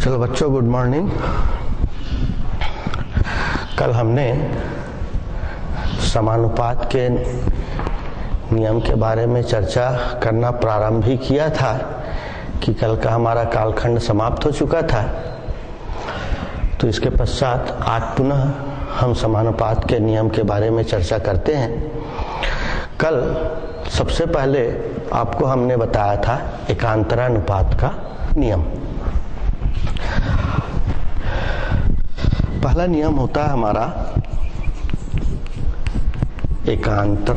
चलो बच्चों, good morning. कल हमने समानुपात के नियम के बारे में चर्चा करना प्रारंभ ही किया था कि कल का हमारा कालखंड समाप्त हो चुका था। तो इसके पश्चात आज पुनः हम समानुपात के नियम के बारे में चर्चा करते हैं। कल सबसे पहले आपको हमने बताया था एकांतरानुपात का नियम। पहला नियम होता है हमारा एकांतरानुपात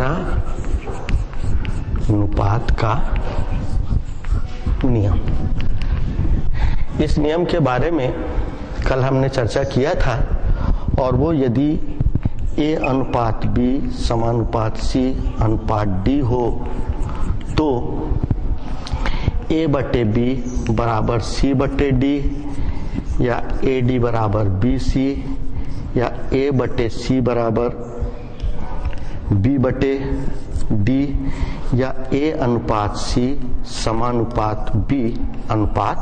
का नियम। इस नियम के बारे में कल हमने चर्चा किया था, और वो यदि A अनुपात B समानुपात C अनुपात D हो तो A बटे B बराबर C बटे D, या AD बराबर BC, या A बटे C बराबर B बटे D, या A अनुपात C समानुपात B अनुपात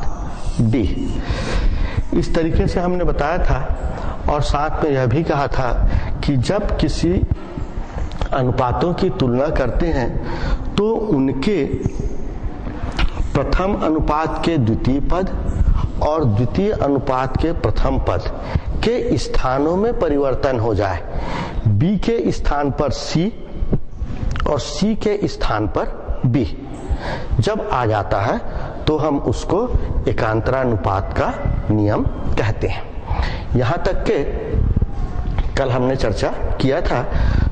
D। इस तरीके से हमने बताया था, और साथ में यह भी कहा था कि जब किसी अनुपातों की तुलना करते हैं तो उनके प्रथम अनुपात के द्वितीय पद और द्वितीय अनुपात के प्रथम पद के स्थानों में परिवर्तन हो जाए। B के स्थान पर C और C के स्थान पर B जब आ जाता है तो हम उसको एकांतरानुपात का नियम कहते हैं। यहां तक के कल हमने चर्चा किया था।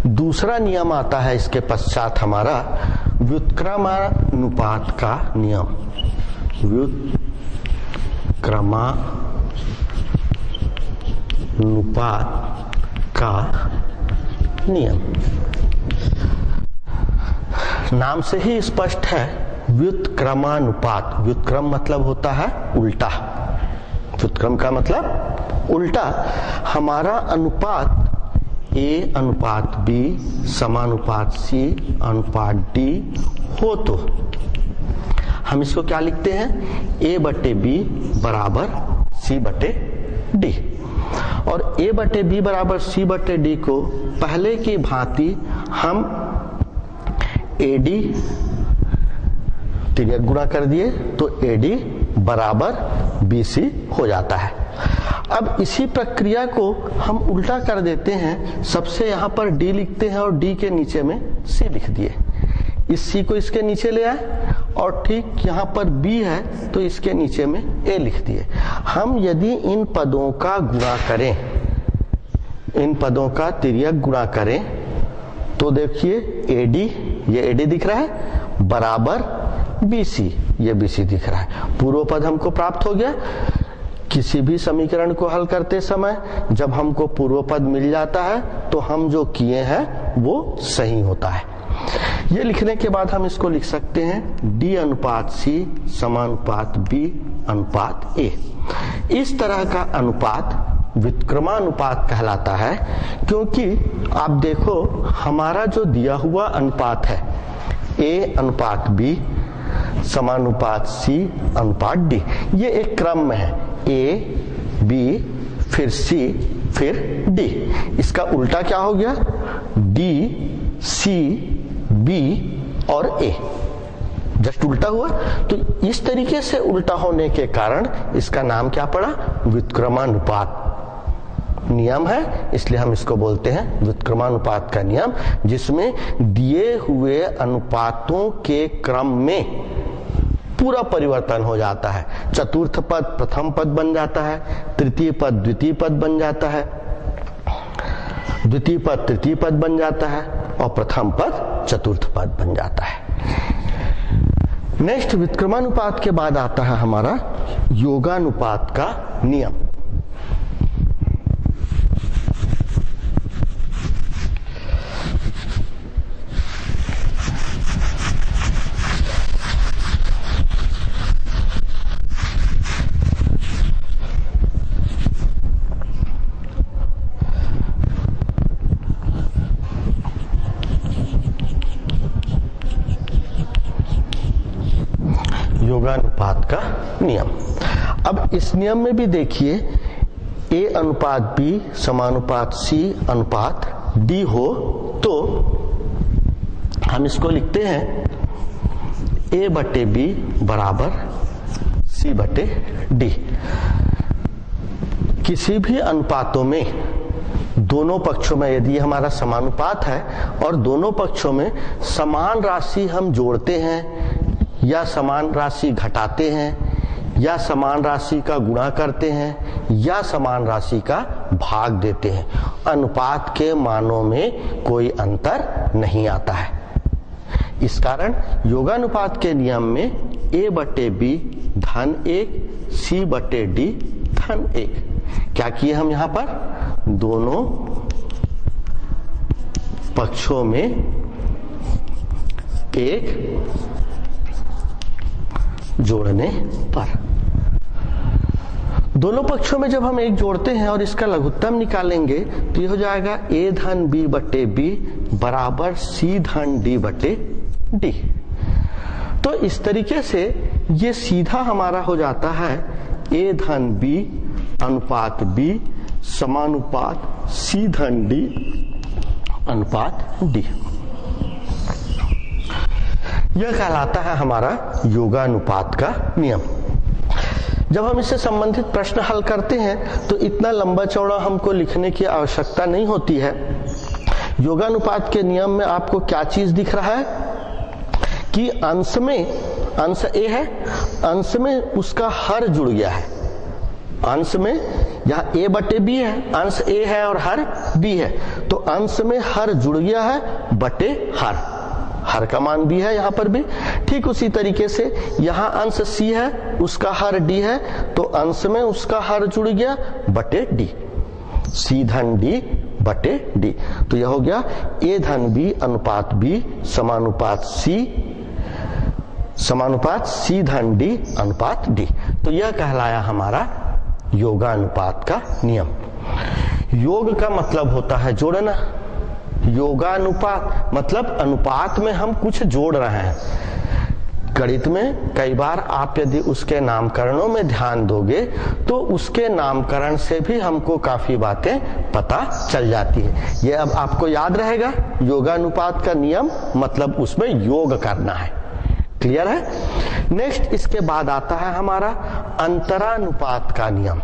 दूसरा नियम आता है इसके पश्चात हमारा व्युत्क्रमानुपात का नियम। व्युत्क्रमानुपात का नियम नाम से ही स्पष्ट है। व्युत्क्रमानुपात, व्युत्क्रम मतलब होता है उल्टा। व्युत्क्रम का मतलब उल्टा। हमारा अनुपात A अनुपात B समानुपात C अनुपात D हो तो हम इसको क्या लिखते हैं? A बटे B बराबर C बटे D। और A बटे B बराबर C बटे D को पहले की भांति हम AD तिर्यक गुणा कर दिए तो AD बराबर BC हो जाता है। अब इसी प्रक्रिया को हम उल्टा कर देते हैं। सबसे यहाँ पर D लिखते हैं और D के नीचे में C लिख दिए। इस C को इसके नीचे ले आए, और ठीक यहाँ पर B है तो इसके नीचे में A लिख दिए। हम यदि इन पदों का गुणा करें, इन पदों का तिर्यक गुणा करें, तो देखिए AD, ये AD दिख रहा है, बराबर BC, ये BC दिख रहा है। पूर्व पद हमको प्राप्त हो गया। किसी भी समीकरण को हल करते समय जब हमको पूर्व पद मिल जाता है तो हम जो किए हैं वो सही होता है। ये लिखने के बाद हम इसको लिख सकते हैं D अनुपात C समानुपात B अनुपात A। इस तरह का अनुपात व्युत्क्रमानुपात कहलाता है, क्योंकि आप देखो हमारा जो दिया हुआ अनुपात है A अनुपात B समानुपात C अनुपात D, ये एक क्रम में है। A B फिर C फिर D। इसका उल्टा क्या हो गया? D C B और A, जस्ट उल्टा हुआ। तो इस तरीके से उल्टा होने के कारण इसका नाम क्या पड़ा? व्युत्क्रमानुपात नियम है। इसलिए हम इसको बोलते हैं व्युत्क्रमानुपात का नियम, जिसमें दिए हुए अनुपातों के क्रम में पूरा परिवर्तन हो जाता है। चतुर्थ पद प्रथम पद बन जाता है, तृतीय पद द्वितीय पद बन जाता है, द्वितीय पद तृतीय पद बन जाता है, और प्रथम पद चतुर्थ पद बन जाता है। नेक्स्ट व्युत्क्रमानुपात के बाद आता है हमारा योगानुपात का नियम। योगानुपात का नियम। अब इस नियम में भी देखिए A अनुपात B समानुपात C अनुपात D हो तो हम इसको लिखते हैं A बटे B बराबर C बटे D। किसी भी अनुपातों में दोनों पक्षों में यदि हमारा समानुपात है और दोनों पक्षों में समान राशि हम जोड़ते हैं या समान राशि घटाते हैं या समान राशि का गुणा करते हैं या समान राशि का भाग देते हैं, अनुपात के मानों में कोई अंतर नहीं आता है। इस कारण योगानुपात के नियम में A बटे B धन 1 C बटे D धन 1। क्या किए हम यहां पर? दोनों पक्षों में एक जोड़ने पर, दोनों पक्षों में जब हम एक जोड़ते हैं और इसका लघुत्तम निकालेंगे तो ये हो जाएगा A धन B बटे B बराबर C धन D बटे D। तो इस तरीके से ये सीधा हमारा हो जाता है A धन B अनुपात B समानुपात C धन D अनुपात D। यह कहलाता है हमारा योगानुपात का नियम। जब हम इससे संबंधित प्रश्न हल करते हैं तो इतना लंबा चौड़ा हमको लिखने की आवश्यकता नहीं होती है। योगानुपात के नियम में आपको क्या चीज दिख रहा है कि अंश में, अंश A है, अंश में उसका हर जुड़ गया है। अंश में यहाँ A बटे B है, अंश A है और हर B है, तो अंश में हर जुड़ गया है बटे हर, हर का मान B है यहाँ पर भी। ठीक उसी तरीके से यहाँ अंश C है, उसका हर D है, तो अंश में उसका हर जुड़ गया बटे D, C धन D बटे D। तो यह हो गया A धन B अनुपात B समानुपात C धन D अनुपात D। तो यह कहलाया हमारा योगानुपात का नियम। योग का मतलब होता है जोड़ना, योगानुपात मतलब अनुपात में हम कुछ जोड़ रहे हैं। गणित में कई बार आप यदि उसके नामकरणों में ध्यान दोगे तो उसके नामकरण से भी हमको काफी बातें पता चल जाती है। ये अब आपको याद रहेगा, योगानुपात का नियम मतलब उसमें योग करना है। क्लियर है? नेक्स्ट इसके बाद आता है हमारा अंतरानुपात का नियम।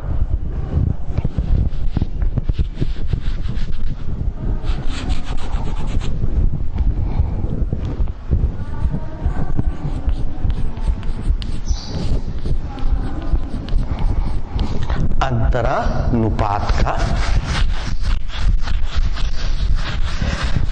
अंतरानुपात का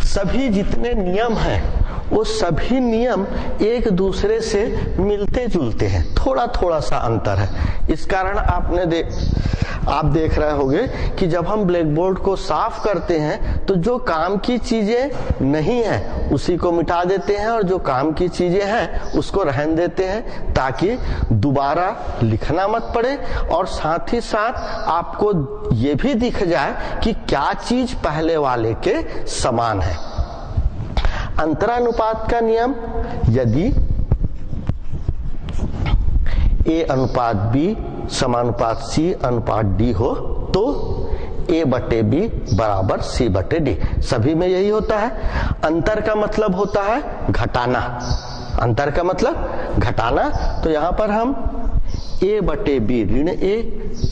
सभी जितने नियम हैं वो सभी नियम एक दूसरे से मिलते जुलते हैं, थोड़ा थोड़ा सा अंतर है। इस कारण आप देख रहे होंगे कि जब हम ब्लैक बोर्ड को साफ करते हैं तो जो काम की चीजें नहीं है उसी को मिटा देते हैं और जो काम की चीजें हैं उसको रहने देते हैं, ताकि दोबारा लिखना मत पड़े और साथ ही साथ आपको ये भी दिख जाए कि क्या चीज पहले वाले के समान है। अंतरानुपात का नियम, यदि A अनुपात B समानुपात C अनुपात D हो तो A बटे B बराबर C बटे D। सभी में यही होता है। अंतर का मतलब होता है घटाना, अंतर का मतलब घटाना। तो यहां पर हम A बटे B ऋण 1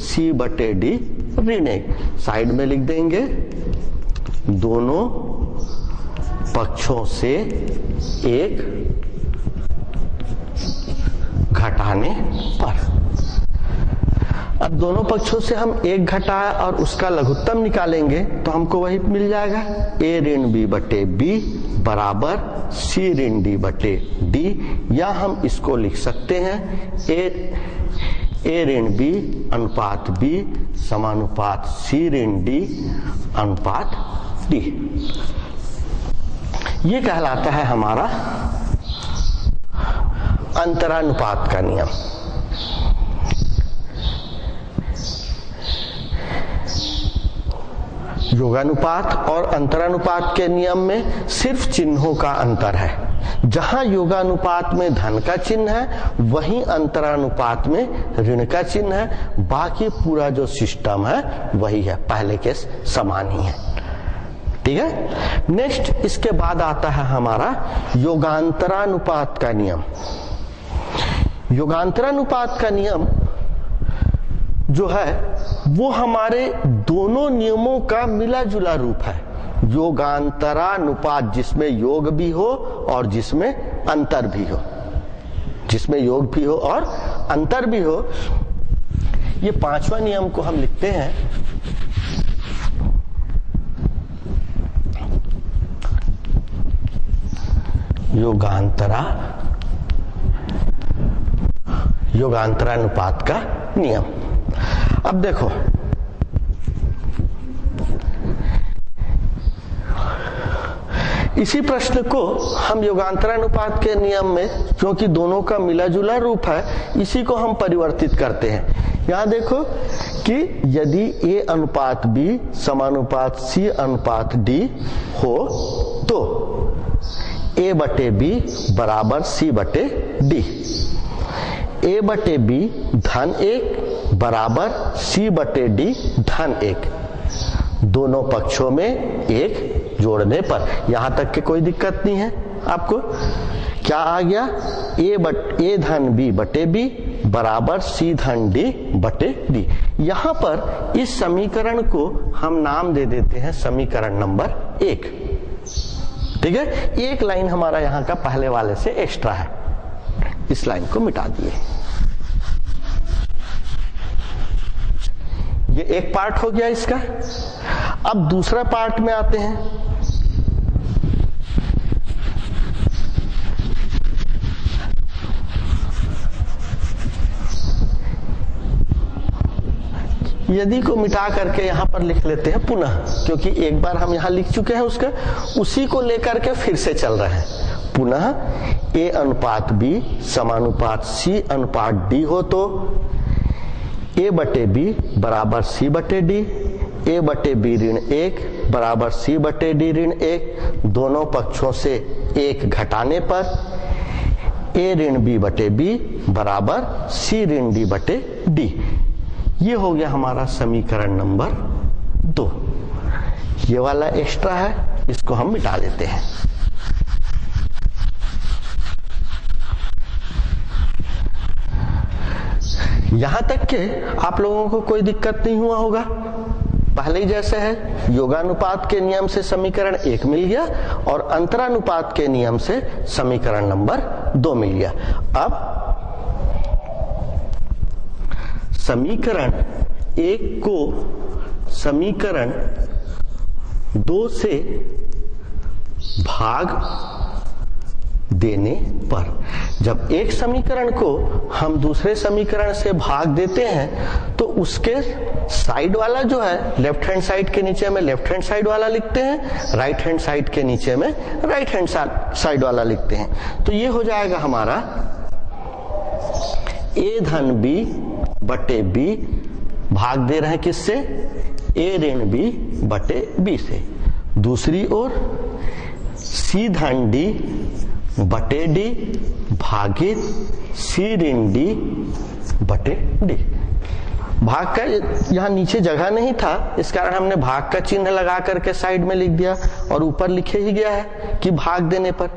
C बटे D ऋण 1 साइड में लिख देंगे। दोनों पक्षों से एक घटाने पर, अब दोनों पक्षों से हम एक घटाया और उसका लघुत्तम निकालेंगे तो हमको वही मिल जाएगा A ऋण B बटे B बराबर C ऋण D बटे D। या हम इसको लिख सकते हैं A ऋण B अनुपात B समानुपात C ऋण D अनुपात D। ये कहलाता है हमारा अंतरानुपात का नियम। योगानुपात और अंतरानुपात के नियम में सिर्फ चिन्हों का अंतर है। जहां योगानुपात में धन का चिन्ह है वहीं अंतरानुपात में ऋण का चिन्ह है। बाकी पूरा जो सिस्टम है वही है, पहले के समान ही है। ठीक है। नेक्स्ट इसके बाद आता है हमारा योगांतरानुपात का नियम। योगांतरानुपात का नियम जो है वो हमारे दोनों नियमों का मिला जुला रूप है। योगांतरानुपात जिसमें योग भी हो और जिसमें अंतर भी हो, जिसमें योग भी हो और अंतर भी हो। ये पांचवा नियम को हम लिखते हैं योगांतरानुपात का नियम। अब देखो इसी प्रश्न को हम योगांतरानुपात के नियम में, क्योंकि दोनों का मिला जुला रूप है, इसी को हम परिवर्तित करते हैं। यहां देखो कि यदि A अनुपात B समानुपात C अनुपात D हो तो A बटे B बराबर C बटे D। A बटे B धन 1 बराबर C बटे D धन 1। दोनों पक्षों में 1 जोड़ने पर, यहां तक के कोई दिक्कत नहीं है आपको। क्या आ गया? A धन B बटे B बराबर C धन D बटे D। यहां पर इस समीकरण को हम नाम दे देते हैं समीकरण नंबर 1। ठीक है। एक लाइन हमारा यहां का पहले वाले से एक्स्ट्रा है, इस लाइन को मिटा दिए। ये एक पार्ट हो गया इसका। अब दूसरा पार्ट में आते हैं। यदि को मिटा करके यहां पर लिख लेते हैं पुनः, क्योंकि एक बार हम यहां लिख चुके हैं उसका, उसी को लेकर के फिर से चल रहे हैं। पुनः A अनुपात B समानुपात C अनुपात D हो तो A बटे B बराबर C बटे D, A बटे B ऋण 1 बराबर C बटे D ऋण 1। दोनों पक्षों से 1 घटाने पर A ऋण B बटे B बराबर C ऋण D बटे D। ये हो गया हमारा समीकरण नंबर 2। ये वाला एक्स्ट्रा है, इसको हम मिटा देते हैं। यहां तक के आप लोगों को कोई दिक्कत नहीं हुआ होगा, पहले ही जैसे है। योगानुपात के नियम से समीकरण 1 मिल गया और अंतरानुपात के नियम से समीकरण नंबर 2 मिल गया। अब समीकरण 1 को समीकरण 2 से भाग देने पर, जब एक समीकरण को हम दूसरे समीकरण से भाग देते हैं तो उसके साइड वाला जो है लेफ्ट हैंड साइड के नीचे में लेफ्ट हैंड साइड वाला लिखते हैं, राइट हैंड साइड के नीचे में राइट हैंड साइड वाला लिखते हैं। तो ये हो जाएगा हमारा A धन B बटे B भाग दे रहे हैं किससे? A ऋण B बटे B से। दूसरी ओर C धन D बटे D भागित C ऋण D बटे D। भाग का यहाँ नीचे जगह नहीं था, इस कारण हमने भाग का चिन्ह लगा करके साइड में लिख दिया और ऊपर लिखे ही गया है कि भाग देने पर।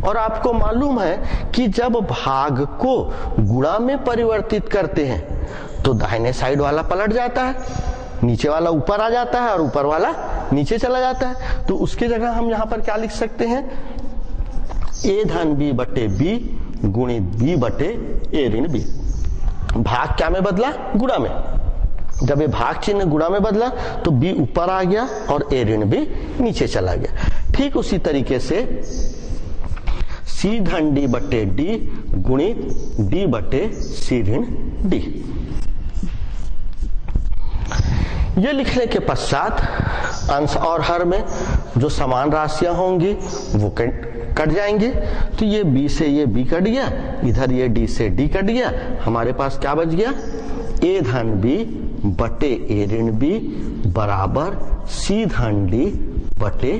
और आपको मालूम है कि जब भाग को गुणा में परिवर्तित करते हैं तो दाहिने साइड वाला पलट जाता है, नीचे वाला ऊपर आ जाता है और ऊपर वाला नीचे चला जाता है। तो उसकी जगह हम यहाँ पर क्या लिख सकते हैं? A धन B बटे B गुणित B बटे A ऋण B। भाग क्या में बदला? गुणा में। जब ये भाग चिन्ह गुणा में बदला तो B ऊपर आ गया और A ऋण B नीचे चला गया। ठीक उसी तरीके से C धन D बटे D गुणित D बटे C ऋण D। ये लिखने के पश्चात अंश और हर में जो समान राशियां होंगी वो कट जाएंगी। तो ये B से ये B कट गया, इधर ये D से D कट गया। हमारे पास क्या बच गया? A धन B बटे A ऋण B बराबर C धन D बटे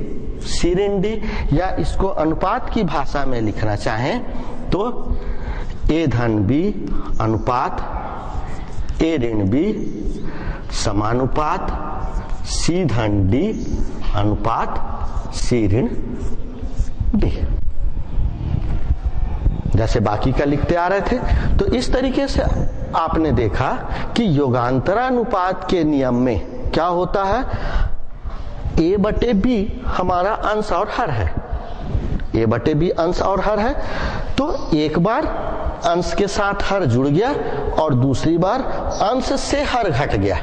सी ऋण डी, या इसको अनुपात की भाषा में लिखना चाहें तो ए धन बी अनुपात ए ऋण बी समानुपात सी धन डी अनुपात सी ऋण डी, जैसे बाकी का लिखते आ रहे थे। तो इस तरीके से आपने देखा कि योगांतरानुपात के नियम में क्या होता है, ए बटे बी हमारा अंश और हर है, ए बटे बी अंश और हर है, तो एक बार अंश के साथ हर जुड़ गया और दूसरी बार अंश से हर घट गया,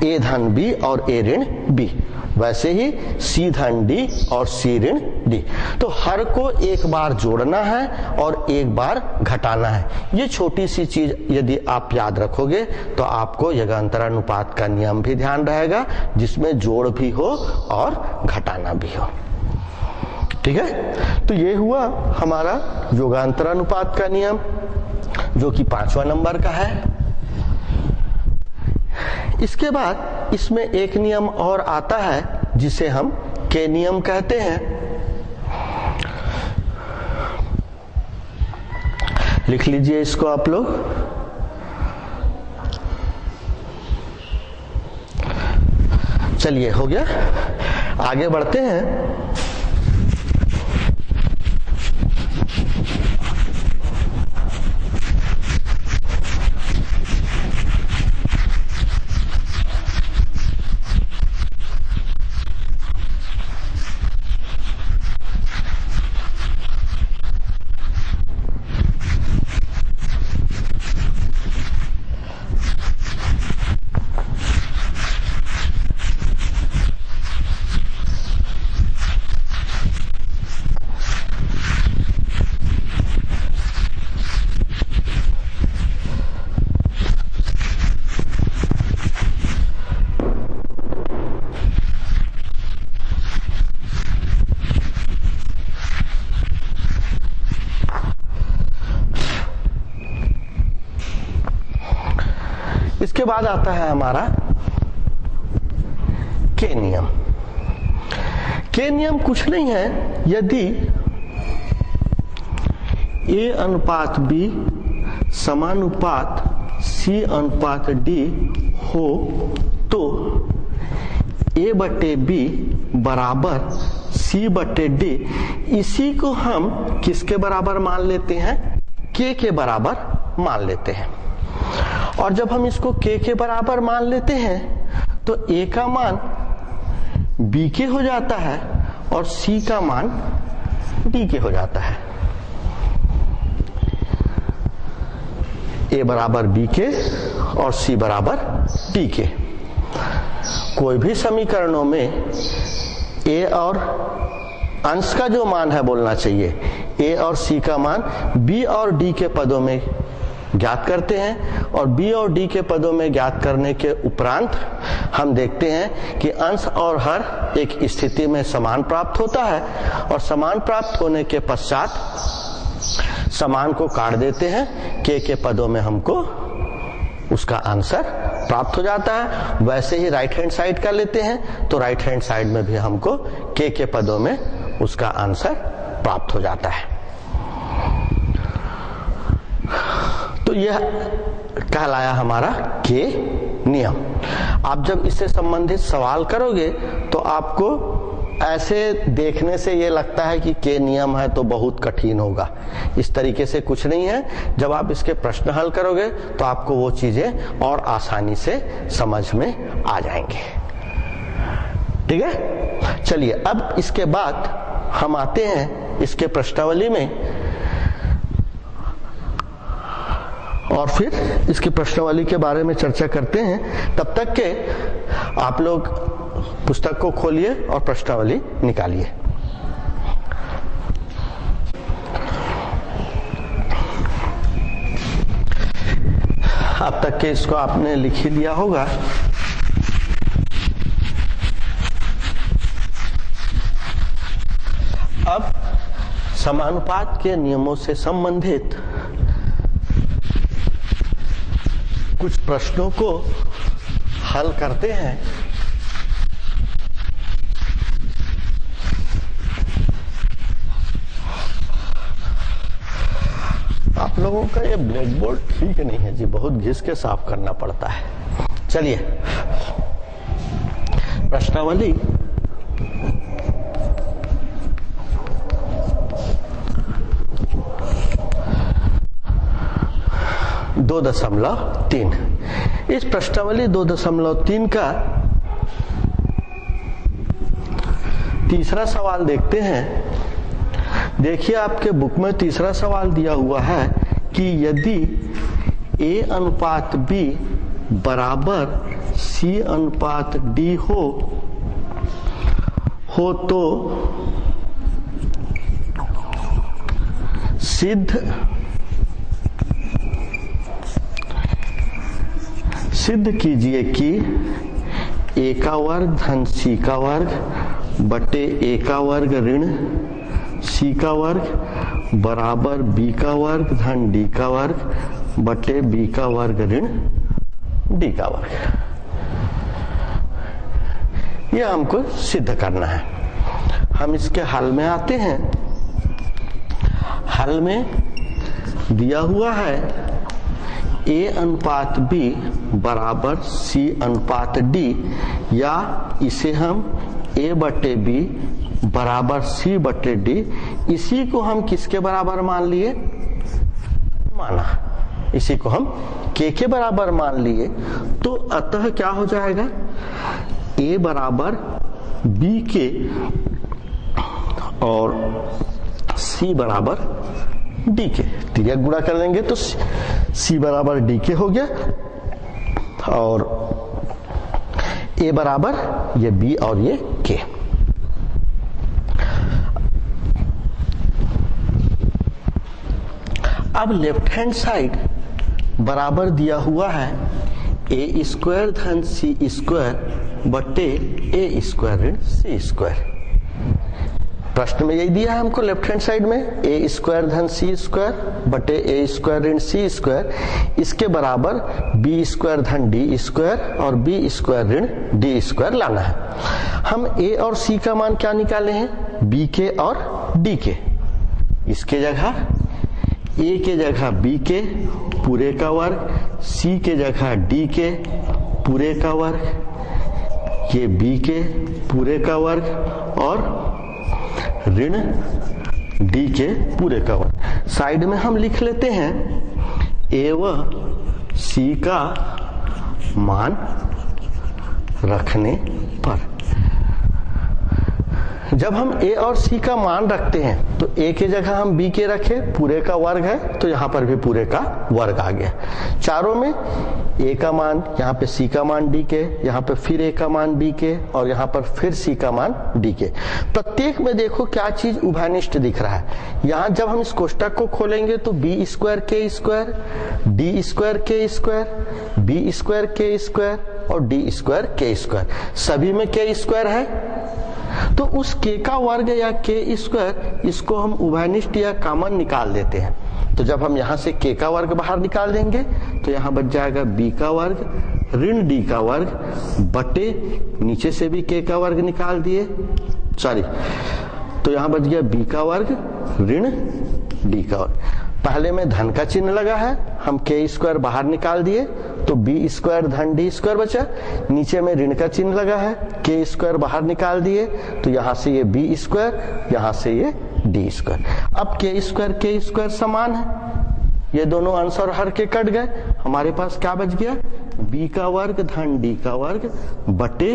ए धन बी और ए ऋण बी। वैसे ही सी धन डी और सी ऋण डी, तो हर को एक बार जोड़ना है और एक बार घटाना है। ये छोटी सी चीज यदि आप याद रखोगे तो आपको योगांतरानुपात का नियम भी ध्यान रहेगा, जिसमें जोड़ भी हो और घटाना भी हो। ठीक है, तो ये हुआ हमारा योगांतरानुपात का नियम, जो कि 5वां नंबर का है। इसके बाद इसमें एक नियम और आता है जिसे हम के नियम कहते हैं। लिख लीजिए इसको आप लोग। चलिए, हो गया, आगे बढ़ते हैं। इसके बाद आता है हमारा के नियम। के नियम कुछ नहीं है, यदि ए अनुपात बी समानुपात सी अनुपात डी हो तो ए बटे बी बराबर सी बटे डी, इसी को हम किसके बराबर मान लेते हैं, के बराबर मान लेते हैं। और जब हम इसको के बराबर मान लेते हैं तो ए का मान बी के हो जाता है और सी का मान डी के हो जाता है। ए बराबर बी के और सी बराबर डी के। कोई भी समीकरणों में ए और अंश का जो मान है बोलना चाहिए, ए और सी का मान बी और डी के पदों में ज्ञात करते हैं, और बी और डी के पदों में ज्ञात करने के उपरांत हम देखते हैं कि अंश और हर एक स्थिति में समान प्राप्त होता है, और समान प्राप्त होने के पश्चात समान को काट देते हैं, के पदों में हमको उसका आंसर प्राप्त हो जाता है। वैसे ही राइट हैंड साइड का लेते हैं तो राइट हैंड साइड में भी हमको के पदों में उसका आंसर प्राप्त हो जाता है। तो यह कहलाया हमारा के नियम। आप जब इससे संबंधित सवाल करोगे तो आपको ऐसे देखने से ये लगता है कि के नियम है तो बहुत कठिन होगा, इस तरीके से कुछ नहीं है। जब आप इसके प्रश्न हल करोगे तो आपको वो चीजें और आसानी से समझ में आ जाएंगे। ठीक है, चलिए अब इसके बाद हम आते हैं इसके प्रश्नावली में, और फिर इसकी प्रश्नावली के बारे में चर्चा करते हैं। तब तक के आप लोग पुस्तक को खोलिए और प्रश्नावली निकालिए। अब तक के इसको आपने लिख ही लिया होगा। अब समानुपात के नियमों से संबंधित कुछ प्रश्नों को हल करते हैं। लोगों का ये ब्लैक बोर्ड ठीक नहीं है जी, बहुत घिस के साफ करना पड़ता है। चलिए प्रश्नावली दो 2.3। इस प्रश्नावली 2.3 का तीसरा सवाल देखते हैं। देखिए आपके बुक में तीसरा सवाल दिया हुआ है कि यदि A अनुपात B बराबर C अनुपात D हो तो सिद्ध कीजिए कि A का वर्ग धन C का वर्ग बटे A का वर्ग ऋण C का वर्ग बराबर B का वर्ग धन D का वर्ग बटे B का वर्ग ऋण D का वर्ग। यह हमको सिद्ध करना है। हम इसके हल में आते हैं। हल में दिया हुआ है A अनुपात B बराबर C अनुपात D, या इसे हम A बटे B बराबर C बटे D, इसी को हम किसके बराबर मान लिए? इसी को हम K के बराबर मान लिए। तो अतः क्या हो जाएगा? A बराबर B के और C बराबर D के, तिर्यक गुणा कर लेंगे तो C बराबर D के हो गया, और A बराबर ये B और ये K। अब लेफ्ट हैंड साइड बराबर दिया हुआ है A स्क्वायर धन C स्क्वायर बटे A स्क्वायर ऋण C स्क्वायर। प्रश्न में यही दिया है हमको लेफ्ट हैंड साइड में A स्क्वायर धन C स्क्वायर बटे A स्क्वायर ऋण C स्क्वायर, इसके बराबर B स्क्वायर धन D स्क्वायर और B स्क्वायर ऋण D स्क्वायर लाना है। हम A और C का मान क्या निकाले हैं? B के और D के। इसके जगह A के जगह B के पूरे का वर्ग, C के जगह D के पूरे का वर्ग, ये B के पूरे का वर्ग और ऋण D के पूरे का वर्ग। साइड में हम लिख लेते हैं A व C का मान रखने पर। जब हम A और C का मान रखते हैं तो A के जगह हम B के रखे, पूरे का वर्ग है तो यहाँ पर भी पूरे का वर्ग आ गया। चारों में A का मान, यहाँ पे C का मान D के, यहाँ पे फिर A का मान B के और यहाँ पर फिर C का मान D के। प्रत्येक में देखो क्या चीज उभयनिष्ठ दिख रहा है। यहाँ जब हम इस कोष्टक को खोलेंगे तो B square K square, D square K square, B square K square और D स्क्वायर K स्क्वायर, सभी में K स्क्वायर है। तो उस K का वर्ग या K स्क्वायर, इसको हम उभयनिष्ठ या कॉमन निकाल देते हैं। तो जब हम यहाँ से K का वर्ग बाहर निकाल देंगे तो यहाँ बच जाएगा B का वर्ग ऋण D का वर्ग बटे, नीचे से भी K का वर्ग निकाल दिए, तो यहाँ बच गया B का वर्ग ऋण D का वर्ग। पहले में धन का चिन्ह लगा है, हम K स्क्वायर बाहर निकाल दिए तो B स्क्वायर धन D स्क्वायर बचा। नीचे में ऋण का चिन्ह लगा है, K स्क्वायर बाहर निकाल दिए तो यहाँ से ये B स्क्वायर, यहाँ से ये D स्क्वायर। अब K स्क्वायर समान है, ये दोनों अंश और हर के कट गए। हमारे पास क्या बच गया? B का वर्ग धन D का वर्ग बटे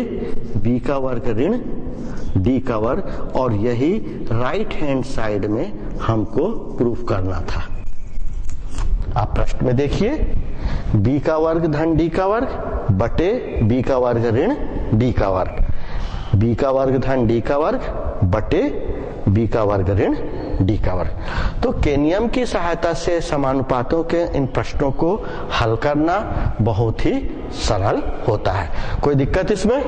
B का वर्ग ऋण D का वर्ग, और यही राइट हैंड साइड में हमको प्रूफ करना था। आप प्रश्न में देखिए B का वर्ग धन D का वर्ग बटे B का वर्ग ऋण D का वर्ग, B का वर्ग धन D का वर्ग बटे B का वर्ग ऋण D का वर्ग। तो के नियम की सहायता से समानुपातों के इन प्रश्नों को हल करना बहुत ही सरल होता है। कोई दिक्कत इसमें?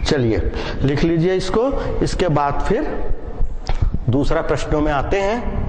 चलिए लिख लीजिए इसको। इसके बाद फिर दूसरा प्रश्नों में आते हैं।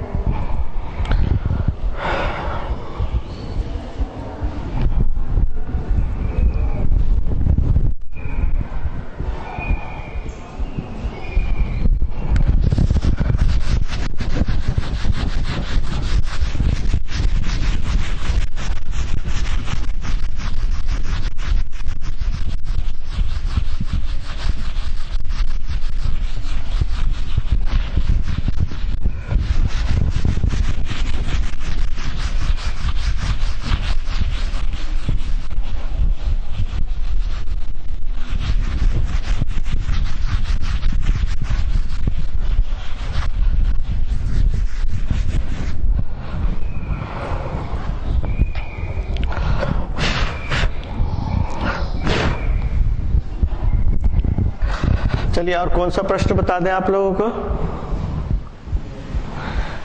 चलिए और कौन सा प्रश्न बता दें आप लोगों को?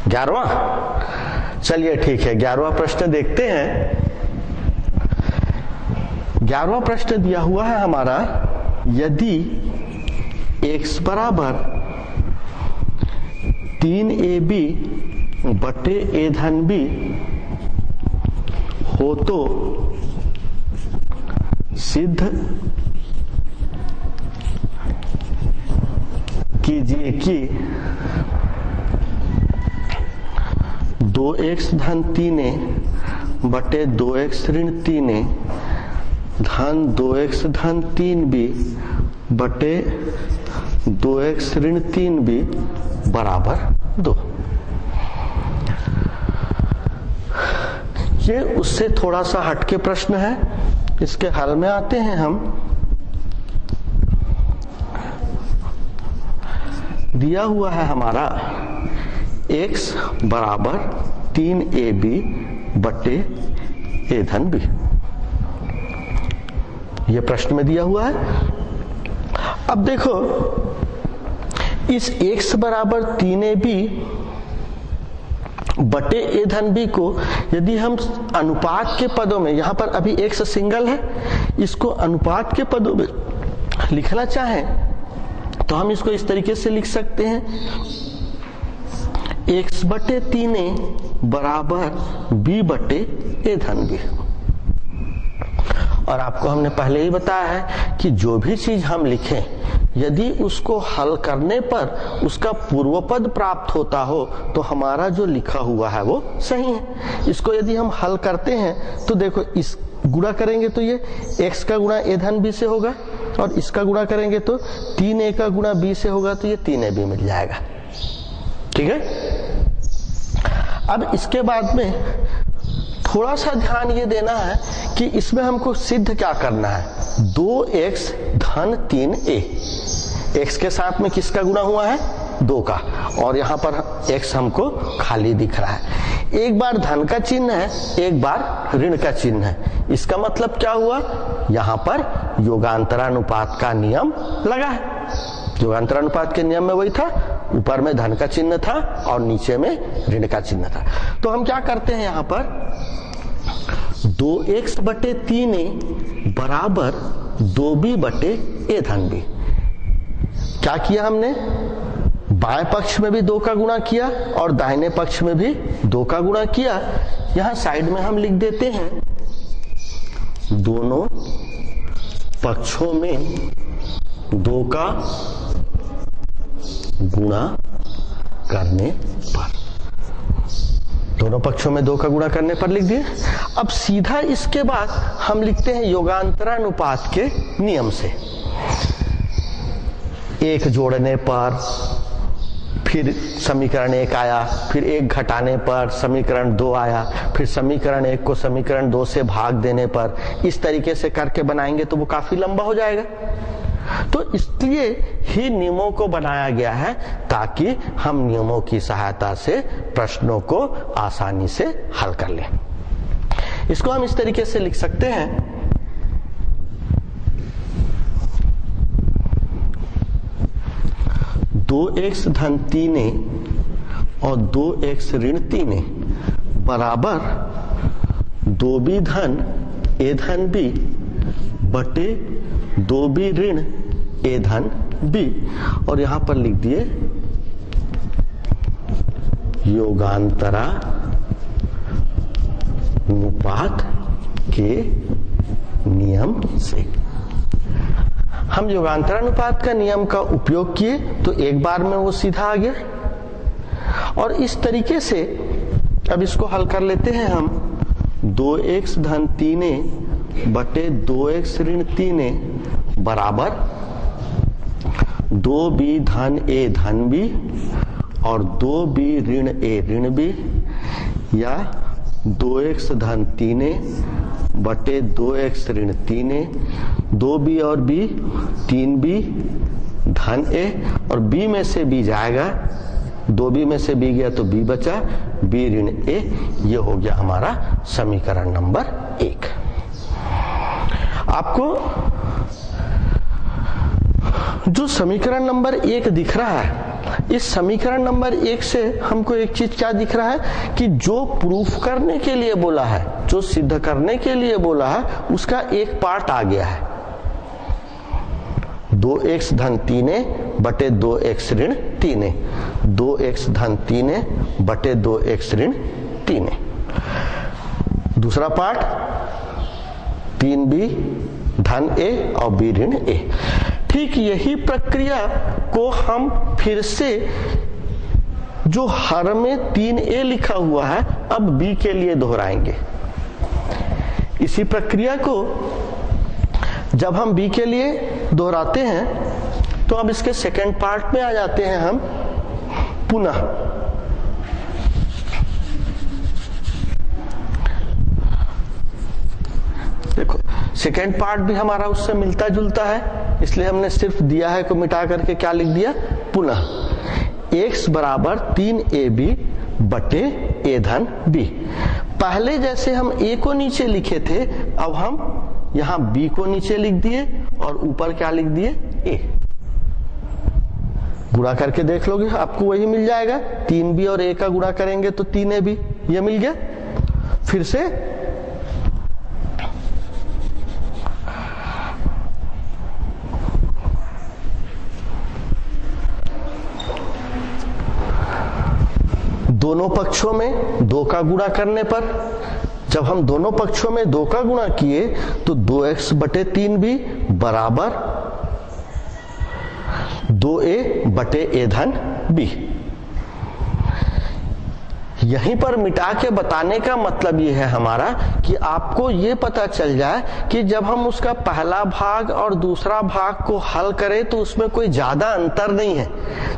11वां? चलिए ठीक है, 11वां प्रश्न देखते हैं। 11वां प्रश्न दिया हुआ है हमारा, यदि x बराबर 3ab बटे a धन b हो तो सिद्ध कीजिए कि 2x धन 3a बटे 2x ऋण 3a धन 2x धन 3b बटे 2x ऋण 3b बराबर 2। ये उससे थोड़ा सा हटके प्रश्न है, इसके हल में आते हैं हम। दिया हुआ है हमारा x बराबर 3ab बटे a धन b, ये प्रश्न में दिया हुआ है। अब देखो, इस x बराबर 3ab बटे a धन b को यदि हम अनुपात के पदों में, यहां पर अभी x सिंगल है, इसको अनुपात के पदों में लिखना चाहें तो हम इसको इस तरीके से लिख सकते हैं, x बटे 3a बराबर b बटे a धन b। और आपको हमने पहले ही बताया है कि जो भी चीज हम लिखें, यदि उसको हल करने पर उसका पूर्व पद प्राप्त होता हो तो हमारा जो लिखा हुआ है वो सही है। इसको यदि हम हल करते हैं तो देखो, इस गुणा करेंगे तो ये x का गुणा a धन b से होगा, और इसका गुणा करेंगे तो 3a का गुणा b से होगा, तो ये 3ab मिल जाएगा। ठीक है। अब इसके बाद में थोड़ा सा ध्यान ये देना है कि इसमें हमको सिद्ध क्या करना है, 2x धन 3a, x के साथ में किसका गुणा हुआ है, 2 का, और यहाँ पर x हमको खाली दिख रहा है। एक बार धन का चिन्ह है, एक बार ऋण का चिन्ह है। इसका मतलब क्या हुआ, यहाँ पर योगांतरानुपात का नियम लगा है। योगांतरानुपात के नियम में वही था, ऊपर में धन का चिन्ह था और नीचे में ऋण का चिन्ह था। तो हम क्या करते हैं, यहाँ पर 2x बटे 3a बराबर 2b बटे a धन b। क्या किया हमने, बाएं पक्ष में भी 2 का गुणा किया और दाहिने पक्ष में भी 2 का गुणा किया। यहां साइड में हम लिख देते हैं, दोनों पक्षों में 2 का गुणा करने पर, दोनों पक्षों में 2 का गुणा करने पर लिख दिए। अब सीधा इसके बाद हम लिखते हैं योगांतरानुपात के नियम से, 1 जोड़ने पर फिर समीकरण 1 आया, फिर 1 घटाने पर समीकरण 2 आया, फिर समीकरण 1 को समीकरण 2 से भाग देने पर, इस तरीके से करके बनाएंगे तो वो काफी लंबा हो जाएगा। तो इसलिए ही नियमों को बनाया गया है, ताकि हम नियमों की सहायता से प्रश्नों को आसानी से हल कर लें। इसको हम इस तरीके से लिख सकते हैं, दो एक्स धन 3a और 2x ऋण 3a बराबर 2b धन a धन b बटे 2b ऋण a धन b, और यहां पर लिख दिए योगांतरा अनुपात के नियम से। हम योगांतरानुपात का नियम का उपयोग किए तो एक बार में वो सीधा आ गया, और इस तरीके से अब इसको हल कर लेते हैं हम, 2x धन 3a बटे 2x ऋण 3a बराबर 2b धन a धन b और 2b ऋण a ऋण b, या 2x धन 3a बटे 2x ऋण 3a, 2b और b 3b धन a, और b में से b जाएगा, 2b में से b गया तो b बचा, b ऋण a। ये हो गया हमारा समीकरण नंबर 1। आपको जो समीकरण नंबर 1 दिख रहा है, इस समीकरण नंबर 1 से हमको एक चीज क्या दिख रहा है कि जो प्रूफ करने के लिए बोला है, जो सिद्ध करने के लिए बोला है, उसका एक पार्ट आ गया है। 2x धन 3a बटे 2x ऋण 3a, 2x धन 3a बटे 2x ऋण 3a। दूसरा पार्ट 3b धन a और b ऋण a। ठीक यही प्रक्रिया को हम फिर से जो हर में 3a लिखा हुआ है अब b के लिए दोहराएंगे। इसी प्रक्रिया को जब हम b के लिए दोहराते हैं तो अब इसके सेकंड पार्ट में आ जाते हैं हम पुनः। देखो सेकेंड पार्ट भी हमारा उससे मिलता जुलता है, इसलिए हमने सिर्फ दिया है को मिटा करके क्या लिख दिया, पुनः x बराबर 3ab बटे a धन b। पहले जैसे हम a को नीचे लिखे थे, अब हम यहां b को नीचे लिख दिए और ऊपर क्या लिख दिए, a। गुणा करके देख लोगे आपको वही मिल जाएगा, 3b और a का गुणा करेंगे तो 3ab, ये मिल गया। फिर से दोनों पक्षों में 2 का गुणा करने पर, जब हम दोनों पक्षों में 2 का गुणा किए तो 2x बटे 3b बराबर 2a बटे a धन b। यहीं पर मिटा के बताने का मतलब ये है हमारा कि आपको ये पता चल जाए कि जब हम उसका पहला भाग और दूसरा भाग को हल करें तो उसमें कोई ज्यादा अंतर नहीं है।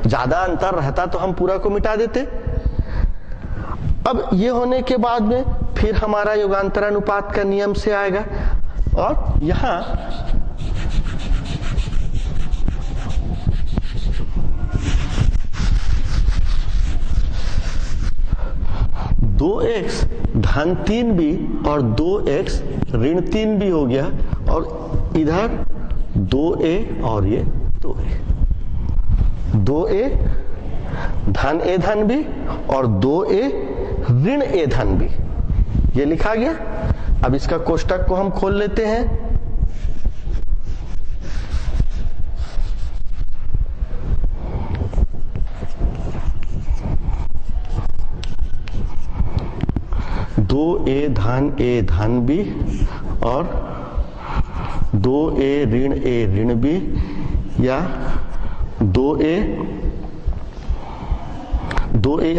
ज्यादा अंतर रहता तो हम पूरा को मिटा देते। अब ये होने के बाद में फिर हमारा युगांतर अनुपात का नियम से आएगा और यहां 2x धन 3b और 2x ऋण 3b हो गया और इधर 2a और ये 2a, 2a धन a धन b और 2a ऋण a धन b, ये लिखा गया। अब इसका कोष्टक को हम खोल लेते हैं। दो ए धन बी और 2a ऋण बी, या 2a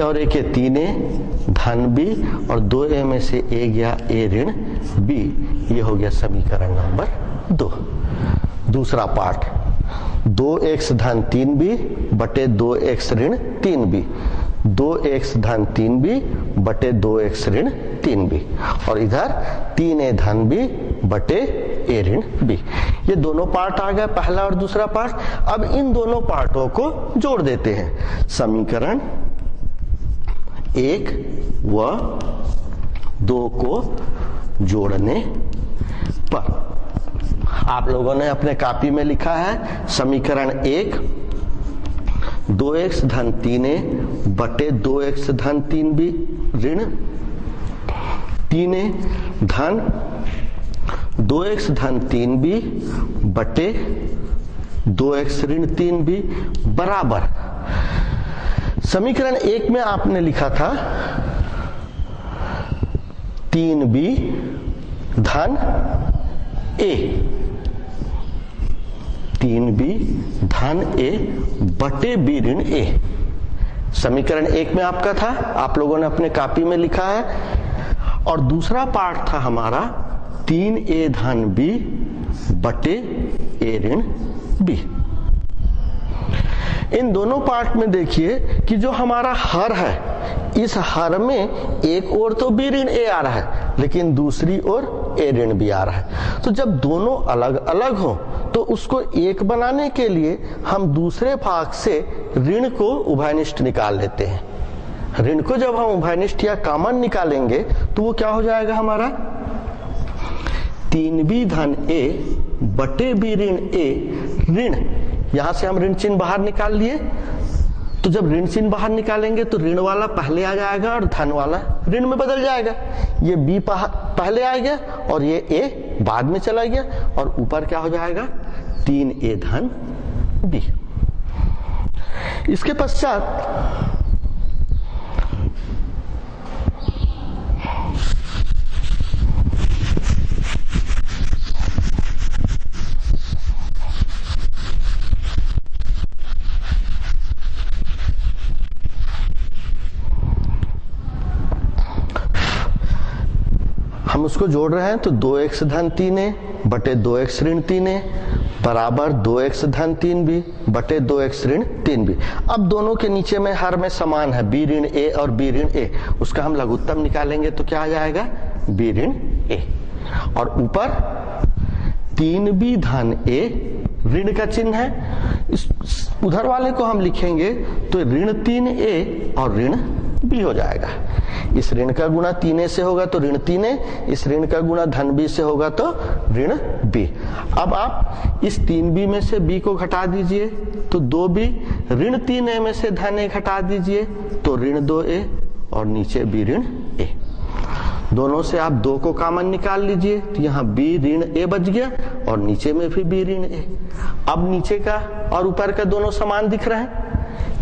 और a के 3a धन b और 2a में से a गया a ऋण b। ये हो गया समीकरण नंबर 2। दूसरा पार्ट 2x धन 3b बटे 2x ऋण 3b, 2x धन 3b बटे 2x ऋण 3b और इधर 3a धन b बटे a ऋण b। ये दोनों पार्ट आ गया, पहला और दूसरा पार्ट। अब इन दोनों पार्टों को जोड़ देते हैं। समीकरण 1 व 2 को जोड़ने पर आप लोगों ने अपने कॉपी में लिखा है समीकरण 1 2x धन 3a बटे 2x धन 3b ऋण 3a धन 2x धन 3b बटे 2x ऋण 3b बराबर, समीकरण 1 में आपने लिखा था 3b धन a, 3b धन a बटे b ऋण a। समीकरण 1 में आपका था, आप लोगों ने अपने कॉपी में लिखा है। और दूसरा पार्ट था हमारा 3a धन b बटे a ऋण b। इन दोनों पार्ट में देखिए कि जो हमारा हर है, इस हर में एक ओर तो b ऋण a आ रहा है लेकिन दूसरी ओर a ऋण b आ रहा है। तो जब दोनों अलग अलग हो तो उसको एक बनाने के लिए हम दूसरे भाग से ऋण को उभयनिष्ठ निकाल लेते हैं। ऋण को जब हम उभयनिष्ठ या कॉमन निकालेंगे तो वो क्या हो जाएगा हमारा 3b धन a बटे b ऋण a ऋण यहां से हम ऋण चिन्ह बाहर निकाल लिए, तो जब ऋण चिन्ह बाहर निकालेंगे तो ऋण वाला पहले आ जाएगा और धन वाला ऋण में बदल जाएगा। ये बी पहले आ गया और ये ए बाद में चला गया, और ऊपर क्या हो जाएगा 3a धन बी। इसके पश्चात हम उसको जोड़ रहे हैं, तो 2x धन 3a बटे 2x ऋण 3a बराबर 2x धन 3b बटे 2x ऋण 3b। अब दोनों के नीचे में हर में समान है, b ऋण a और b ऋण a, उसका हम लघुत्तम निकालेंगे तो क्या आ जाएगा b ऋण a, और ऊपर 3b धन a ऋण का चिन्ह है, इस उधर वाले को हम लिखेंगे तो ऋण 3a और ऋण b हो जाएगा। इस ऋण का गुणा 3a से होगा तो ऋण 3a, इस ऋण का गुणा धन b से होगा तो ऋण b। अब आप इस 3b में से b को घटा दीजिए तो 2b, ऋण 3a में से धन a घटा दीजिए तो ऋण 2a, और नीचे b ऋण a। दोनों से आप 2 को कॉमन निकाल लीजिए तो यहाँ b ऋण a बच गया और नीचे में भी b ऋण a। अब नीचे का और ऊपर का दोनों समान दिख रहे हैं,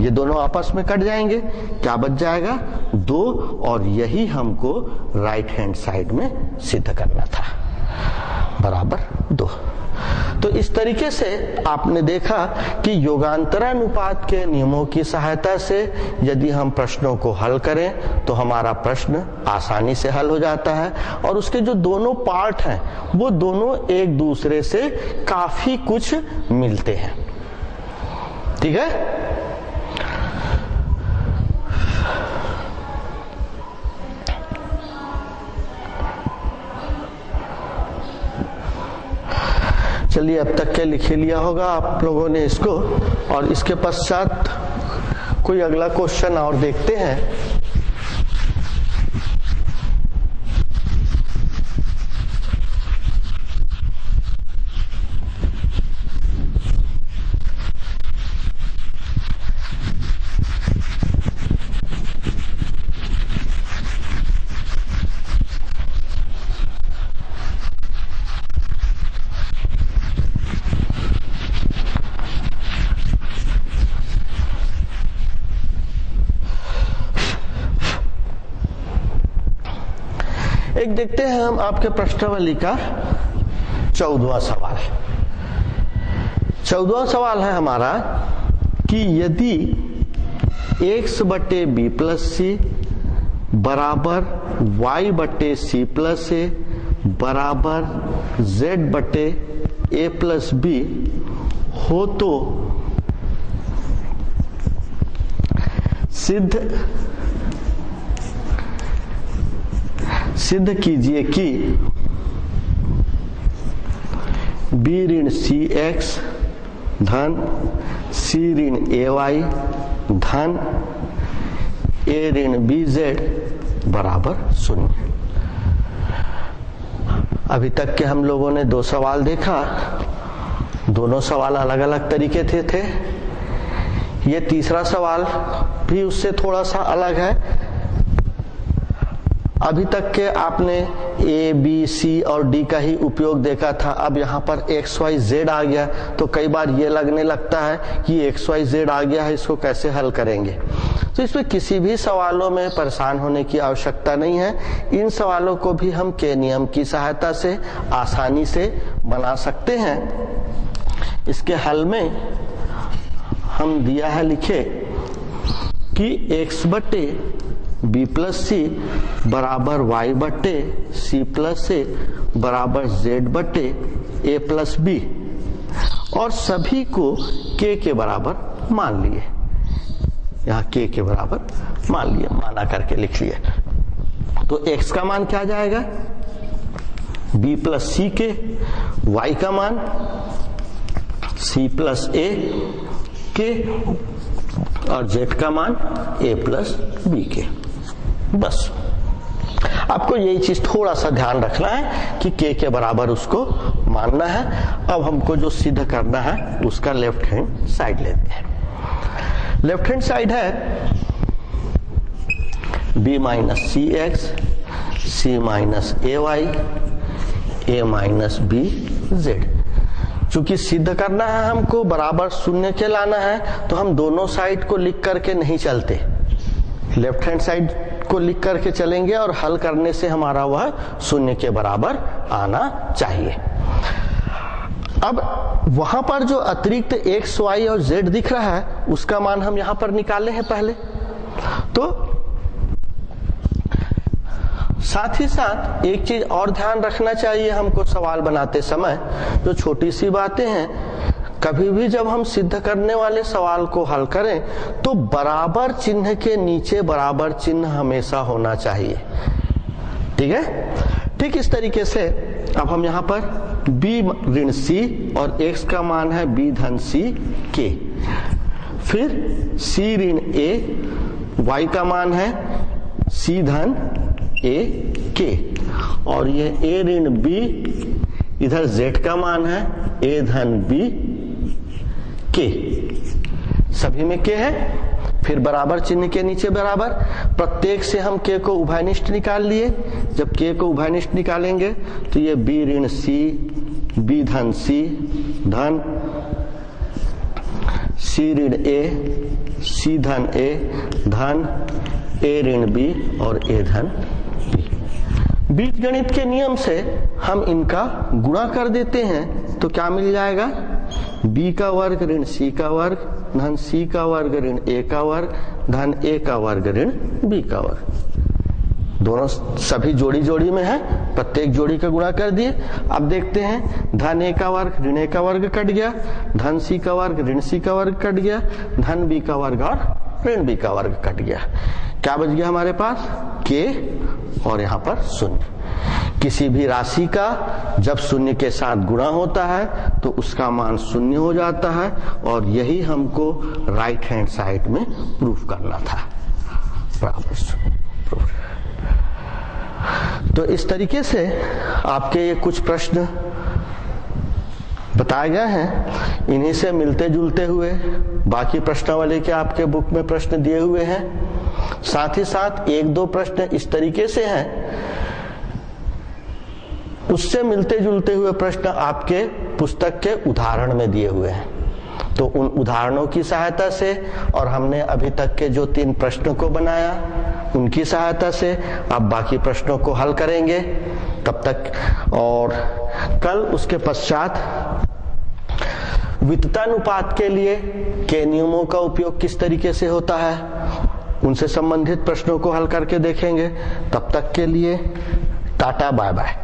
ये दोनों आपस में कट जाएंगे, क्या बच जाएगा 2, और यही हमको राइट हैंड साइड में सिद्ध करना था, बराबर 2। तो इस तरीके से आपने देखा कि योगांतरानुपात के नियमों की सहायता से यदि हम प्रश्नों को हल करें तो हमारा प्रश्न आसानी से हल हो जाता है, और उसके जो दोनों पार्ट हैं वो दोनों एक दूसरे से काफी कुछ मिलते हैं। ठीक है, चलिए अब तक के लिख लिया होगा आप लोगों ने इसको, और इसके पश्चात कोई अगला क्वेश्चन और देखते हैं। एक देखते हैं हम आपके प्रश्नावली का 14वां सवाल। 14वां सवाल है हमारा कि यदि x बटे बी प्लस सी बराबर y बटे सी प्लस ए बराबर z बटे a प्लस बी हो तो सिद्ध कीजिए कि b ऋण सी एक्स धन c ऋण ए वाई धन a ऋण बी जेड बराबर 0। अभी तक के हम लोगों ने 2 सवाल देखा, दोनों सवाल अलग अलग तरीके थे। ये तीसरा सवाल भी उससे थोड़ा सा अलग है। अभी तक के आपने ए बी सी और डी का ही उपयोग देखा था, अब यहाँ पर एक्स वाई जेड आ गया तो कई बार ये लगने लगता है कि एक्स वाई जेड आ गया है, इसको कैसे हल करेंगे। तो इसमें किसी भी सवालों में परेशान होने की आवश्यकता नहीं है। इन सवालों को भी हम के नियम की सहायता से आसानी से बना सकते हैं। इसके हल में हम दिया है लिखे कि x बटे बी प्लस सी बराबर वाई बटे सी प्लस ए बराबर जेड बटे ए प्लस बी, और सभी को k के बराबर मान लिए। यहाँ k के बराबर मान लिए, माना करके लिख लिए। तो x का मान क्या आ जाएगा b प्लस सी के, y का मान c प्लस ए के, और z का मान a प्लस बी के। बस आपको यही चीज थोड़ा सा ध्यान रखना है कि k के बराबर उसको मानना है। अब हमको जो सिद्ध करना है उसका लेफ्ट हैंड साइड लेते हैं। लेफ्ट हैंड साइड है b minus c x, c minus a y, a minus b z. चूंकि सिद्ध करना है हमको, बराबर शून्य के लाना है, तो हम दोनों साइड को लिख करके नहीं चलते, लेफ्ट हैंड साइड को लिख करके चलेंगे और हल करने से हमारा वह शून्य के बराबर आना चाहिए। अब वहां पर जो अतिरिक्त x, y और z दिख रहा है उसका मान हम यहां पर निकाले हैं पहले। तो साथ ही साथ एक चीज और ध्यान रखना चाहिए हमको सवाल बनाते समय, जो छोटी सी बातें हैं, कभी भी जब हम सिद्ध करने वाले सवाल को हल करें तो बराबर चिन्ह के नीचे बराबर चिन्ह हमेशा होना चाहिए। ठीक है, ठीक इस तरीके से अब हम यहां पर b ऋण c और x का मान है b धन c k, फिर c ऋण a, y का मान है c धन a k, और ये a ऋण b, इधर z का मान है a धन b k, सभी में k है। फिर बराबर चिन्ह के नीचे बराबर, प्रत्येक से हम k को उभयनिष्ठ निकाल लिए। जब k को उभयनिष्ठ निकालेंगे तो ये b ऋण c, b धन c धन c ऋण a, c धन a धन a ऋण b और a धन b। बीजगणित के नियम से हम इनका गुणा कर देते हैं तो क्या मिल जाएगा, b का वर्ग ऋण c का वर्ग धन c का वर्ग ऋण a का वर्ग धन a का वर्ग ऋण b का वर्ग। दोनों सभी जोड़ी जोड़ी में है, प्रत्येक जोड़ी का गुणा कर दिए। अब देखते हैं, धन a का वर्ग ऋण a का वर्ग कट गया, धन c का वर्ग ऋण c का वर्ग कट गया, धन b का वर्ग और ऋण b का वर्ग कट गया। क्या बच गया हमारे पास, k और यहाँ पर शून्य। किसी भी राशि का जब शून्य के साथ गुणा होता है तो उसका मान शून्य हो जाता है, और यही हमको राइट हैंड साइड में प्रूफ करना था, बराबर शून्य। तो इस तरीके से आपके ये कुछ प्रश्न बताए गए हैं, इन्हीं से मिलते जुलते हुए बाकी प्रश्नावली के आपके बुक में प्रश्न दिए हुए हैं। साथ ही साथ एक दो प्रश्न इस तरीके से हैं, उससे मिलते जुलते हुए प्रश्न आपके पुस्तक के उदाहरण में दिए हुए हैं। तो उन उदाहरणों की सहायता से और हमने अभी तक के जो 3 प्रश्नों को बनाया उनकी सहायता से आप बाकी प्रश्नों को हल करेंगे तब तक। और कल उसके पश्चात वित्तानुपात के लिए के नियमों का उपयोग किस तरीके से होता है उनसे संबंधित प्रश्नों को हल करके देखेंगे। तब तक के लिए टाटा, बाय बाय।